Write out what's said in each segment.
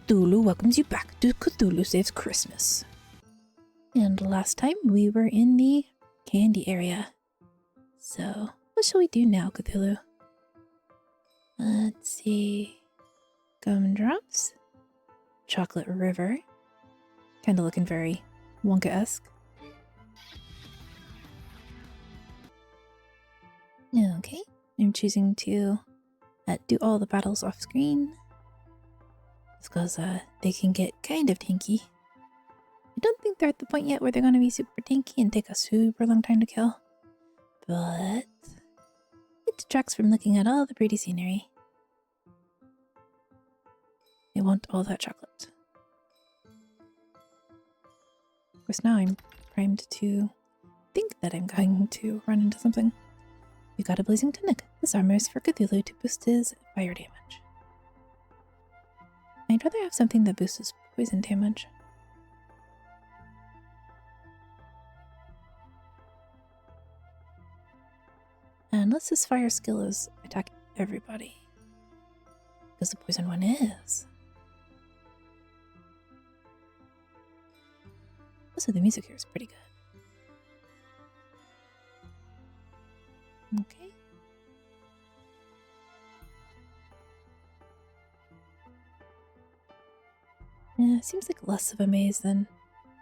Cthulhu welcomes you back to Cthulhu Saves Christmas. And last time we were in the candy area. So, what shall we do now, Cthulhu? Let's see. Gumdrops. Chocolate River. Kinda looking very Wonka-esque. Okay, I'm choosing to do all the battles off screen. Because they can get kind of tanky. I don't think they're at the point yet where they're going to be super tanky and take a super long time to kill. But it detracts from looking at all the pretty scenery. I want all that chocolate. Of course, now I'm primed to think that I'm going to run into something. We got a blazing tunic. This armor is for Cthulhu to boost his fire damage. I'd rather have something that boosts his poison damage. Unless his fire skill is attacking everybody. Because the poison one is. Also, the music here is pretty good. Okay. Yeah, seems like less of a maze than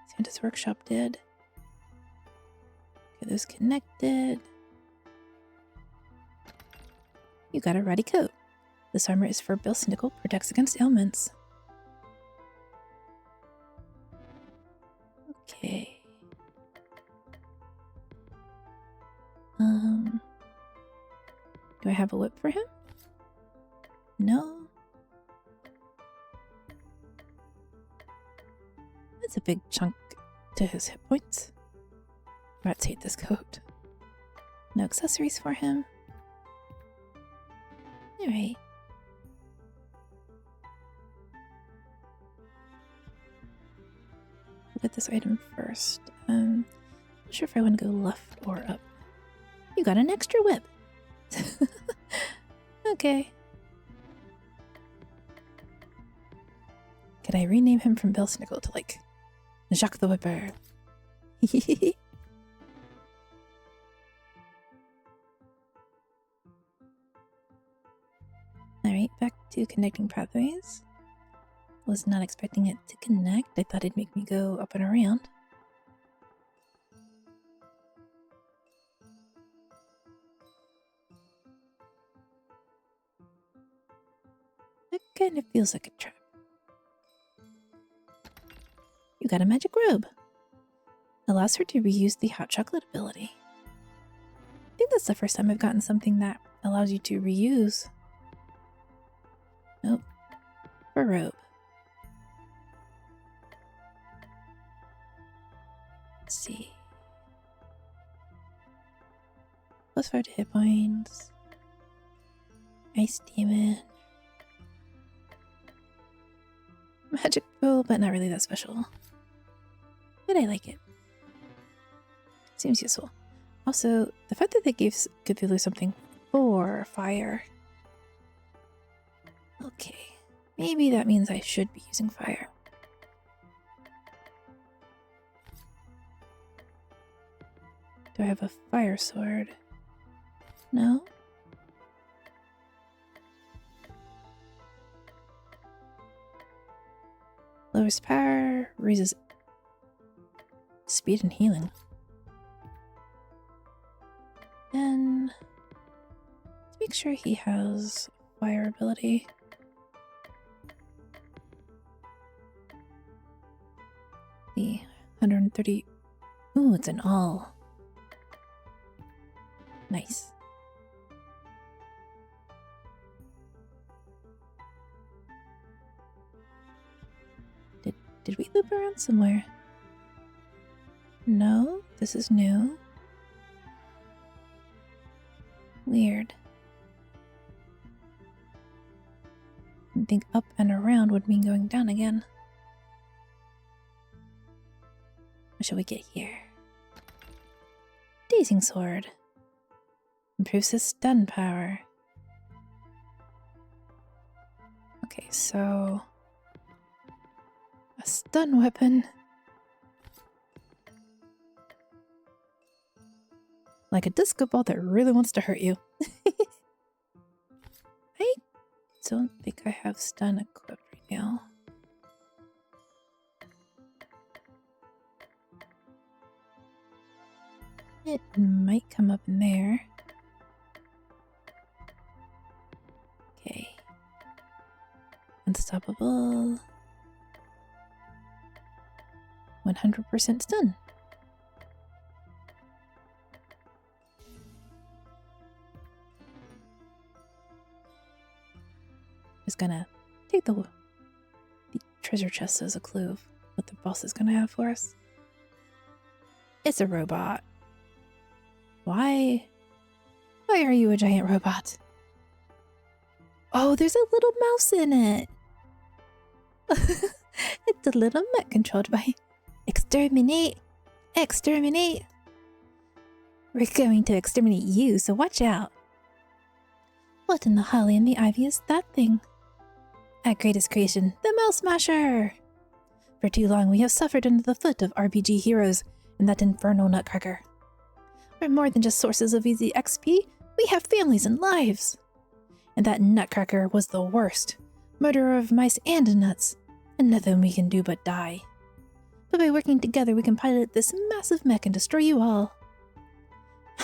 Santa's Workshop did. Okay, those connected. You got a ratty coat. This armor is for Nickel, protects against ailments. Okay. Do I have a whip for him? No. That's a big chunk to his hit points. Rats hate this coat. No accessories for him. Alright. Look at this item first. Not sure if I want to go left or up. You got an extra whip. Okay. Could I rename him from Belsnickel to like Jacques the Whipper? Alright, back to connecting pathways. Was not expecting it to connect. I thought it'd make me go up and around. That kind of feels like a trap. You got a magic robe. Allows her to reuse the hot chocolate ability. I think that's the first time I've gotten something that allows you to reuse. Nope. For a robe. Let's see. +5 to hit points. Ice damage. Magic bow, but not really that special. But I like it. Seems useful. Also, the fact that they gave Cthulhu something for fire. Okay, maybe that means I should be using fire. Do I have a fire sword? No? Lowers power, raises speed and healing. Then, let's make sure he has fire ability. The 130. Ooh, it's an all. Nice. Did we loop around somewhere? No, this is new. Weird. I think up and around would mean going down again. What shall we get here? Dazing Sword. Improves his stun power. Okay, so A stun weapon. Like a disco ball that really wants to hurt you. I don't think I have stun equipped right now. It might come up in there. Okay. Unstoppable. 100% stun. Just gonna take the treasure chest as a clue of what the boss is gonna have for us. It's a robot. Why? Why are you a giant robot? Oh, there's a little mouse in it. It's a little mech controlled by exterminate. Exterminate. We're going to exterminate you, so watch out. What in the holly and the ivy is that thing? Our greatest creation, the Mouse Smasher! For too long we have suffered under the foot of RPG heroes and that infernal nutcracker. We're more than just sources of easy XP, we have families and lives. And that nutcracker was the worst. Murderer of mice and nuts. And nothing we can do but die. But by working together we can pilot this massive mech and destroy you all.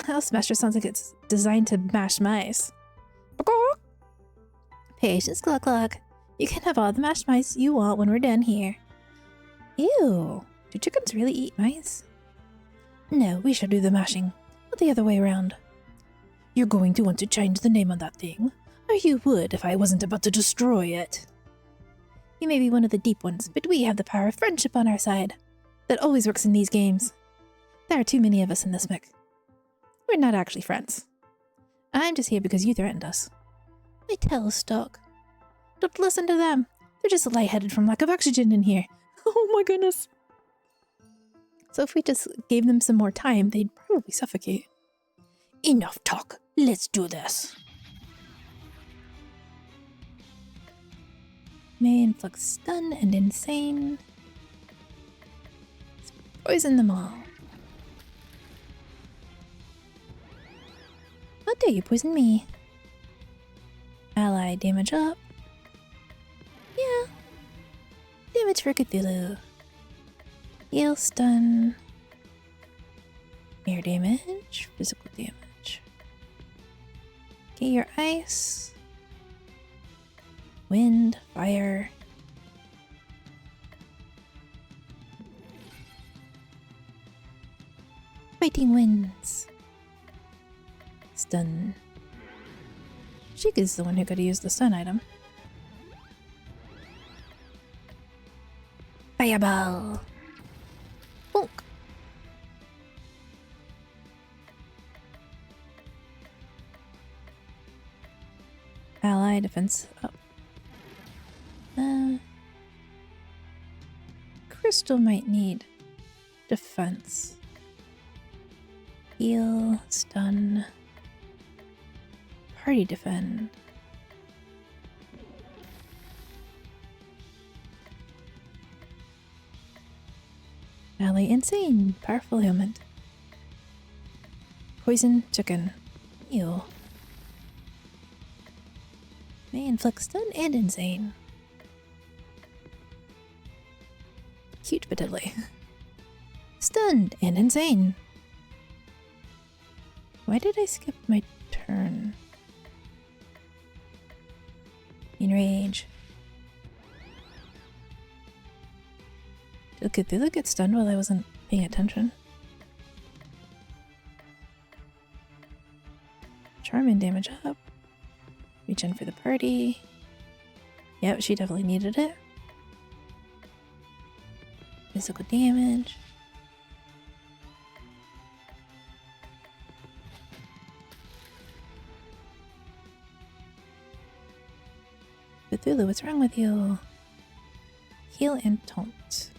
Mouse Smasher sounds like it's designed to mash mice. Patience, cluck cluck. You can have all the mashed mice you want when we're done here. Ew, do chickens really eat mice? No, we shall do the mashing, but the other way around. You're going to want to change the name on that thing, or you would if I wasn't about to destroy it. You may be one of the deep ones, but we have the power of friendship on our side. That always works in these games. There are too many of us in this mech. We're not actually friends. I'm just here because you threatened us. They tell stock. Don't listen to them. They're just lightheaded from lack of oxygen in here. Oh my goodness. So if we just gave them some more time, they'd probably suffocate. Enough talk. Let's do this. May inflict stun and insane. Let's poison them all. How dare you poison me? Ally damage up. Yeah. Damage for Cthulhu. Heal, stun. Air damage. Physical damage. Get your ice. Wind. Fire. Fighting winds. Stun. Chica's the one who could have used the stun item. Fireball! Bonk! Ally defense up. Crystal might need defense. Heal, stun. Party defend. Ally insane. Powerful ailment. Poison chicken. Ew. May inflict stun and insane. Cute but deadly. Stunned and insane. Why did I skip my turn? Enrage. Did Cthulhu get stunned while I wasn't paying attention? Charm and damage up. Reach in for the party. Yep, she definitely needed it. Physical damage. Cthulhu, what's wrong with you? Heal and taunt.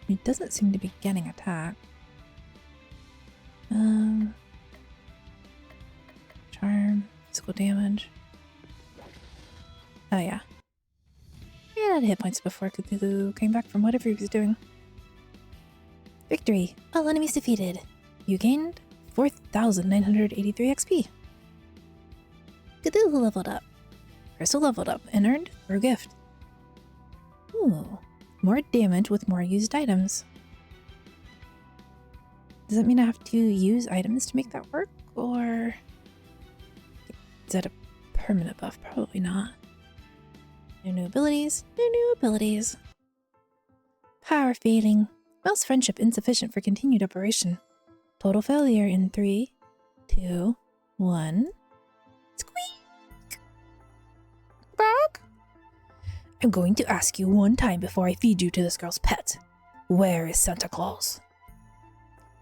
He doesn't seem to be getting attacked. Charm, physical damage. Oh yeah. He had hit points before Cthulhu came back from whatever he was doing. Victory! All enemies defeated. You gained 4,983 XP. Cthulhu leveled up. Crystal leveled up and earned her gift. Ooh, more damage with more used items. Does that mean I have to use items to make that work, or is that a permanent buff? Probably not. No new abilities, no new abilities. Power fading. Mouse friendship insufficient for continued operation. Total failure in 3, 2, 1. Squeak! Bark! I'm going to ask you one time before I feed you to this girl's pet. Where is Santa Claus?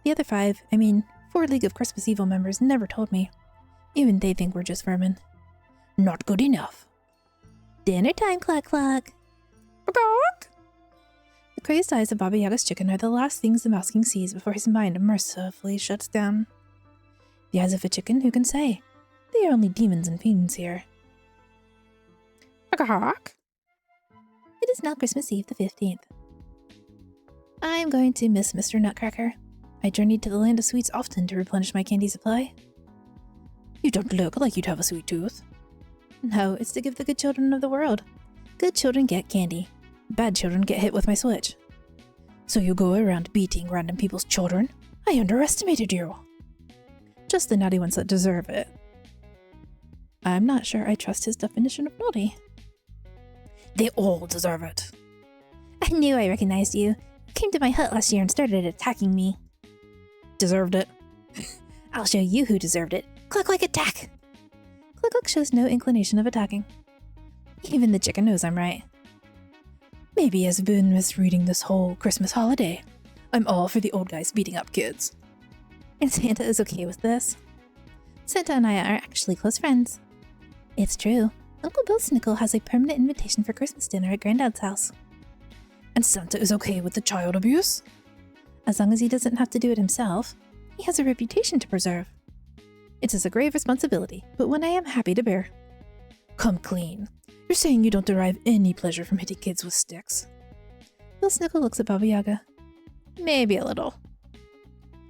The other 4 League of Christmas Evil members never told me. Even they think we're just vermin. Not good enough. Dinner time, cluck cluck. Bark! The crazed eyes of Baba Yaga's chicken are the last things the Mouse King sees before his mind mercifully shuts down. The eyes of a chicken, who can say? They are only demons and fiends here. Bark! It is now Christmas Eve the 15th. I'm going to miss Mr. Nutcracker. I journeyed to the land of sweets often to replenish my candy supply. You don't look like you'd have a sweet tooth. No, it's to give the good children of the world. Good children get candy. Bad children get hit with my switch. So you go around beating random people's children? I underestimated you. Just the naughty ones that deserve it. I'm not sure I trust his definition of naughty. They all deserve it. I knew I recognized you. You came to my hut last year and started attacking me. Deserved it. I'll show you who deserved it. Cluck like attack! Cluck Cluck shows no inclination of attacking. Even the chicken knows I'm right. Maybe I've been misreading this whole Christmas holiday. I'm all for the old guys beating up kids. And Santa is okay with this. Santa and I are actually close friends. It's true. Uncle Bill Snickle has a permanent invitation for Christmas dinner at Granddad's house. And Santa is okay with the child abuse? As long as he doesn't have to do it himself, he has a reputation to preserve. It is a grave responsibility, but one I am happy to bear. Come clean. You're saying you don't derive any pleasure from hitting kids with sticks. Bill Snickle looks at Baba Yaga. Maybe a little.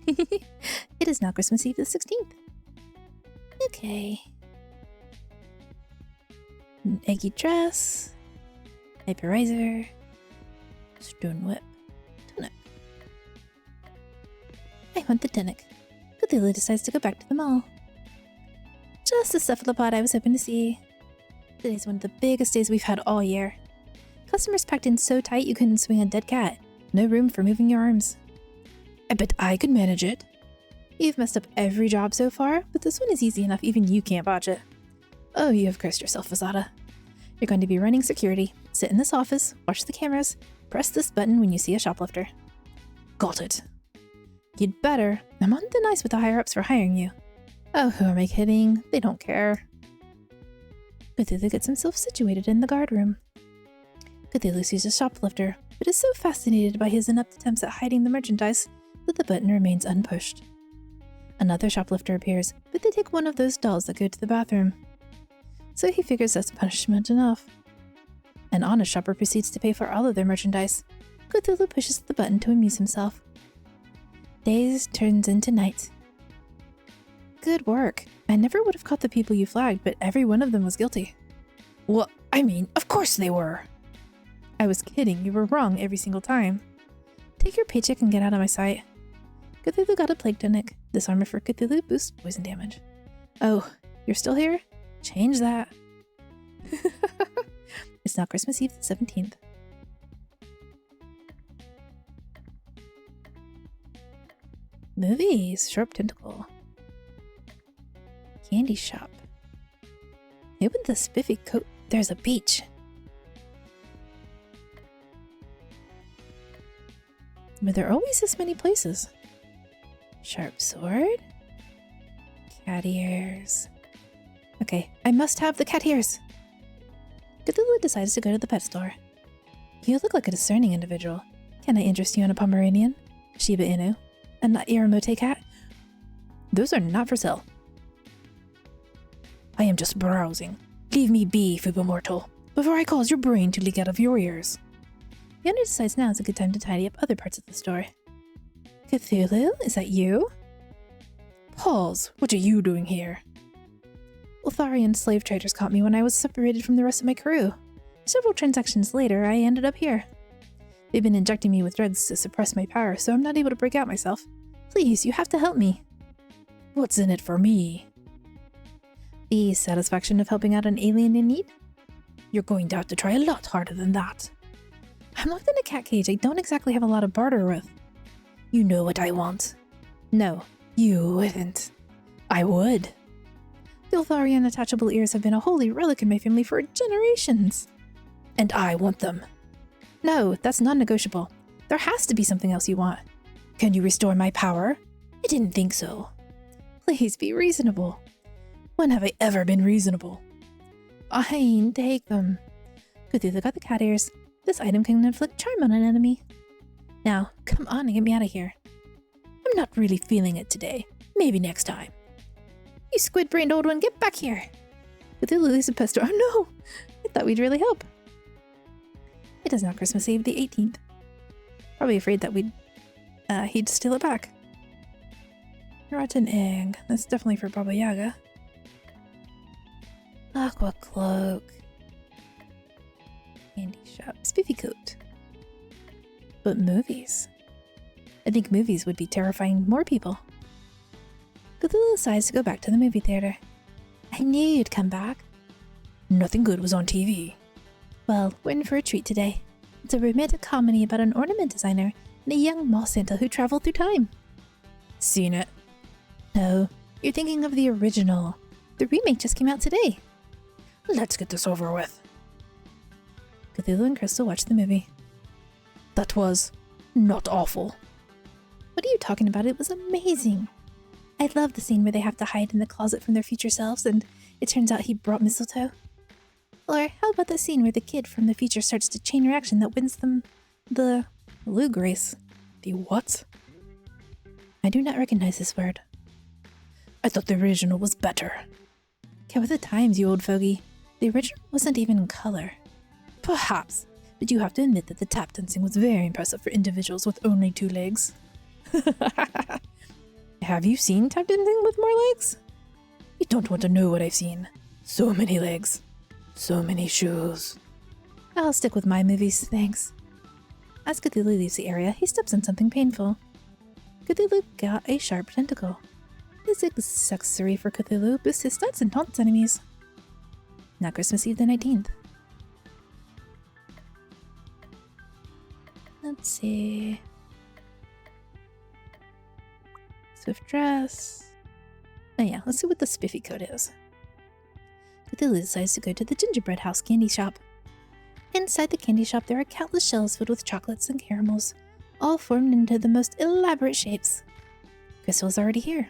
It is now Christmas Eve the 16th. Okay. An eggy dress. Vaporizer. Stone whip. Tunic. I want the tunic. Cthulhu decides to go back to the mall. Just the cephalopod I was hoping to see. Today's one of the biggest days we've had all year. Customers packed in so tight you couldn't swing a dead cat. No room for moving your arms. I bet I could manage it. You've messed up every job so far, but this one is easy enough even you can't botch it. Oh, you have cursed yourself, Fazada. You're going to be running security. Sit in this office, watch the cameras, press this button when you see a shoplifter. Got it. You'd better. I'm on thin ice with the higher-ups for hiring you. Oh, who am I kidding? They don't care. Cthulhu gets himself situated in the guard room. Cthulhu sees a shoplifter, but is so fascinated by his inept attempts at hiding the merchandise that the button remains unpushed. Another shoplifter appears, but they take one of those dolls that go to the bathroom. So he figures that's punishment enough. An honest shopper proceeds to pay for all of their merchandise. Cthulhu pushes the button to amuse himself. Days turns into night. Good work. I never would have caught the people you flagged, but every one of them was guilty. Well, I mean, of course they were. I was kidding. You were wrong every single time. Take your paycheck and get out of my sight. Cthulhu got a plague tunic. This armor for Cthulhu boosts poison damage. Oh, you're still here? Change that. It's now Christmas Eve the 17th. Movies. Sharp Tentacle. Candy shop. Open the spiffy coat. There's a beach. But there are always this many places. Sharp sword. Cat ears. Okay, I must have the cat ears. Cthulhu decides to go to the pet store. You look like a discerning individual. Can I interest you in a Pomeranian? Shiba Inu? A Iramote cat? Those are not for sale. I am just browsing. Leave me be, Fuba Mortal. before I cause your brain to leak out of your ears. The owner decides now is a good time to tidy up other parts of the store. Cthulhu, is that you? Pause, what are you doing here? Lotharian slave traders caught me when I was separated from the rest of my crew. Several transactions later, I ended up here. They've been injecting me with drugs to suppress my power, so I'm not able to break out myself. Please, you have to help me. What's in it for me? The satisfaction of helping out an alien in need? You're going to have to try a lot harder than that. I'm locked in a cat cage I don't exactly have a lot to barter with. You know what I want. No, you wouldn't. I would. The Lotharian attachable ears have been a holy relic in my family for generations. And I want them. No, that's non-negotiable. There has to be something else you want. Can you restore my power? I didn't think so. Please be reasonable. When have I ever been reasonable? Fine, take them. Cthulhu got the cat ears. This item can inflict charm on an enemy. Now, come on and get me out of here. I'm not really feeling it today. Maybe next time. You squid-brained old one, get back here! Cthulhu is a pesto. Oh no! I thought we'd really help. It is now Christmas Eve, the 18th. Probably afraid that he'd steal it back. Rotten egg. That's definitely for Baba Yaga. Aqua cloak. Candy shop. Spiffy coat. But movies. I think movies would be terrifying more people. Cthulhu decides to go back to the movie theater. I knew you'd come back. Nothing good was on TV. Well, we're in for a treat today. It's a romantic comedy about an ornament designer and a young mall Santa who traveled through time. Seen it? No, you're thinking of the original. The remake just came out today. Let's get this over with. Cthulhu and Crystal watched the movie. That was not awful. What are you talking about? It was amazing. I love the scene where they have to hide in the closet from their future selves and it turns out he brought mistletoe. Or how about the scene where the kid from the future starts to chain reaction that wins them the Lug race? The what? I do not recognize this word. I thought the original was better. Get with the times, you old fogey. The original wasn't even in color. Perhaps, but you have to admit that the tap dancing was very impressive for individuals with only 2 legs. Have you seen tap dancing with more legs? You don't want to know what I've seen. So many legs. So many shoes. I'll stick with my movies, thanks. As Cthulhu leaves the area, he steps on something painful. Cthulhu got a sharp tentacle. This accessory for Cthulhu boosts his stats and taunts enemies. Now Christmas Eve the 19th. Let's see. Swift dress. Oh yeah, let's see what the spiffy coat is. Cthulhu decides to go to the gingerbread house candy shop. Inside the candy shop there are countless shelves filled with chocolates and caramels, all formed into the most elaborate shapes. Crystal's already here.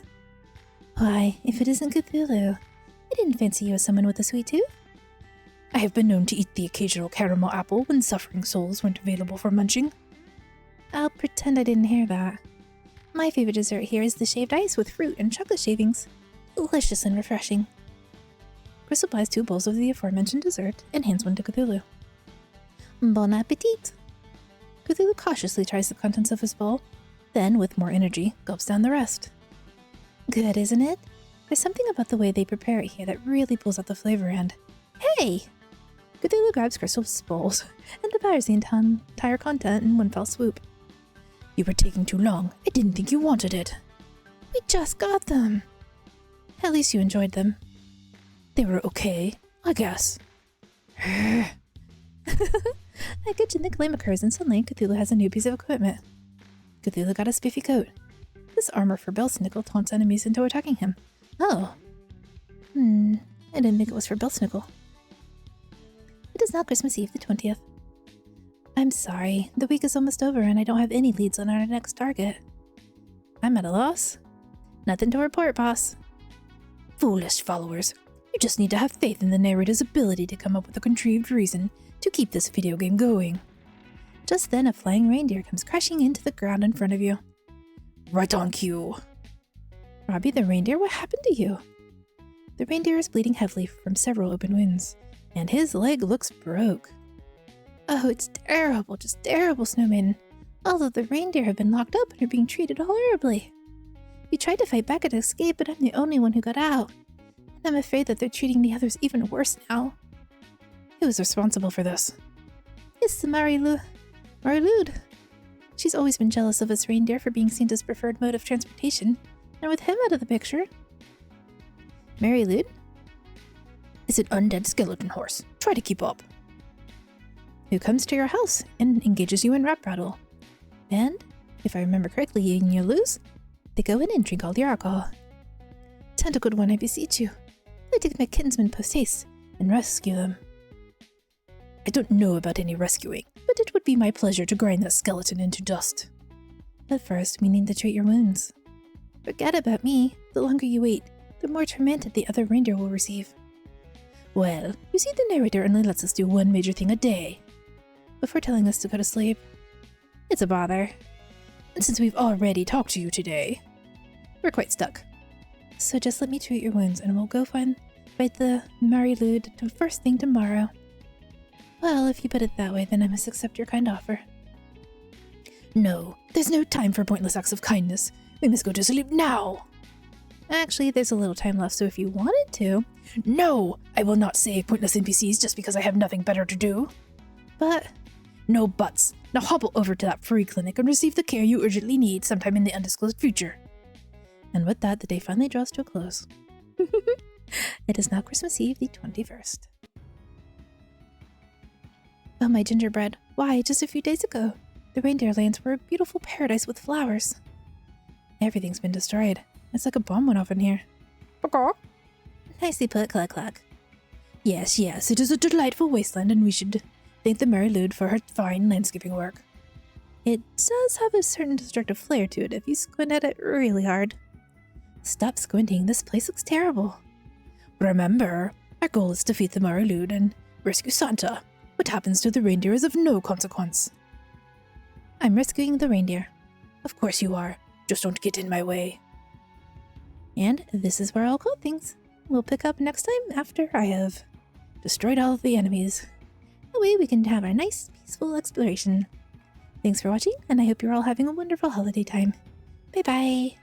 Why, if it isn't Cthulhu, I didn't fancy you as someone with a sweet tooth. I have been known to eat the occasional caramel apple when suffering souls weren't available for munching. I'll pretend I didn't hear that. My favorite dessert here is the shaved ice with fruit and chocolate shavings. Delicious and refreshing. Crystal buys 2 bowls of the aforementioned dessert and hands one to Cthulhu. Bon appetit! Cthulhu cautiously tries the contents of his bowl, then, with more energy, gulps down the rest. Good, isn't it? There's something about the way they prepare it here that really pulls out the flavor and... Hey! Cthulhu grabs Crystal's bowls and devours the entire content in one fell swoop. You were taking too long. I didn't think you wanted it. We just got them. At least you enjoyed them. They were okay, I guess. A good claim occurs and suddenly Cthulhu has a new piece of equipment. Cthulhu got a spiffy coat. This armor for Belsnickel taunts enemies into attacking him. Oh. I didn't think it was for Belsnickel. It is now Christmas Eve the 20th. I'm sorry, the week is almost over and I don't have any leads on our next target. I'm at a loss. Nothing to report, boss. Foolish followers. You just need to have faith in the narrator's ability to come up with a contrived reason to keep this video game going. Just then a flying reindeer comes crashing into the ground in front of you. Right on cue. Robbie the reindeer, what happened to you? The reindeer is bleeding heavily from several open wounds. And his leg looks broke. Oh, it's terrible, just terrible, Snowman. All of the reindeer have been locked up and are being treated horribly. We tried to fight back and escape, but I'm the only one who got out. And I'm afraid that they're treating the others even worse now. Who is responsible for this? It's the Marilud. She's always been jealous of us reindeer for being Santa's preferred mode of transportation, and with him out of the picture... Marilud? It's an undead skeleton horse. Try to keep up. Who comes to your house and engages you in rap battle. And, if I remember correctly, and you lose, they go in and drink all your alcohol. Tentacled one, I beseech you. I take my kinsmen post-haste and rescue them. I don't know about any rescuing, but it would be my pleasure to grind that skeleton into dust. But first, we need to treat your wounds. Forget about me. The longer you wait, the more tormented the other reindeer will receive. Well, you see, the narrator only lets us do one major thing a day, before telling us to go to sleep. It's a bother. And since we've already talked to you today, we're quite stuck. So just let me treat your wounds and we'll go fight the Marilud first thing tomorrow. Well, if you put it that way, then I must accept your kind offer. No, there's no time for pointless acts of kindness. We must go to sleep now. Actually, there's a little time left, so if you wanted to... No! I will not save pointless NPCs just because I have nothing better to do. But... No buts. Now hobble over to that free clinic and receive the care you urgently need sometime in the undisclosed future. And with that, the day finally draws to a close. It is now Christmas Eve, the 21st. Oh, my gingerbread. Why, just a few days ago, the reindeer lands were a beautiful paradise with flowers. Everything's been destroyed. It's like a bomb went off in here. Nicely put, cluck cluck. Yes, it is a delightful wasteland, and we should thank the Marilud for her fine landscaping work. It does have a certain destructive flair to it if you squint at it really hard. Stop squinting, this place looks terrible. Remember, our goal is to defeat the Marilud and rescue Santa. What happens to the reindeer is of no consequence. I'm rescuing the reindeer. Of course you are. Just don't get in my way. And this is where I'll call things. We'll pick up next time after I have destroyed all of the enemies. That way we can have our nice, peaceful exploration. Thanks for watching, and I hope you're all having a wonderful holiday time. Bye-bye!